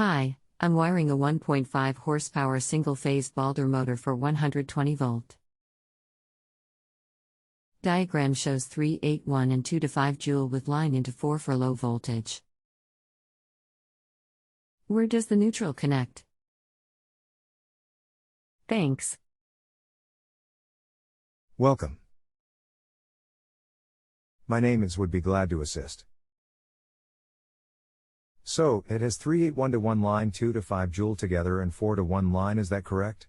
Hi, I'm wiring a 1.5 horsepower single-phase Baldor motor for 120 volt. Diagram shows 381 and 2 to 5 joule with line into 4 for low voltage. Where does the neutral connect? Thanks. Welcome. My name is would be glad to assist. So, it has 381 to 1 line, 2 to 5 joule together and 4 to 1 line, is that correct?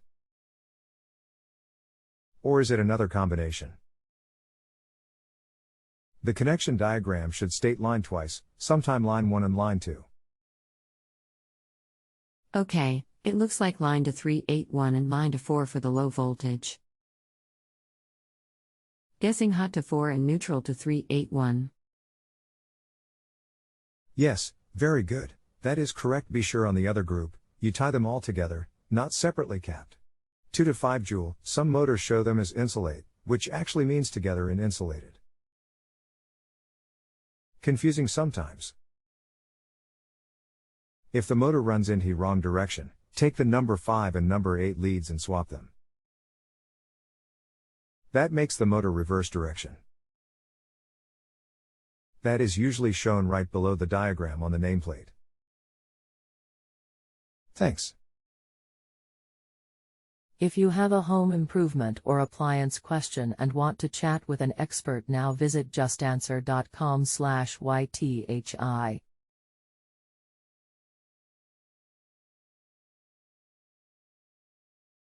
Or is it another combination? The connection diagram should state line twice, sometime line 1 and line 2. Okay, it looks like line to 381 and line to 4 for the low voltage. Guessing hot to 4 and neutral to 381. Yes, very good, that is correct. Be sure on the other group, you tie them all together, not separately capped. 2 to 5 joule, some motors show them as insulate, which actually means together in insulated. Confusing sometimes. If the motor runs in the wrong direction, take the number 5 and number 8 leads and swap them. That makes the motor reverse direction. That is usually shown right below the diagram on the nameplate. Thanks. If you have a home improvement or appliance question and want to chat with an expert, now visit JustAnswer.com/YTHI.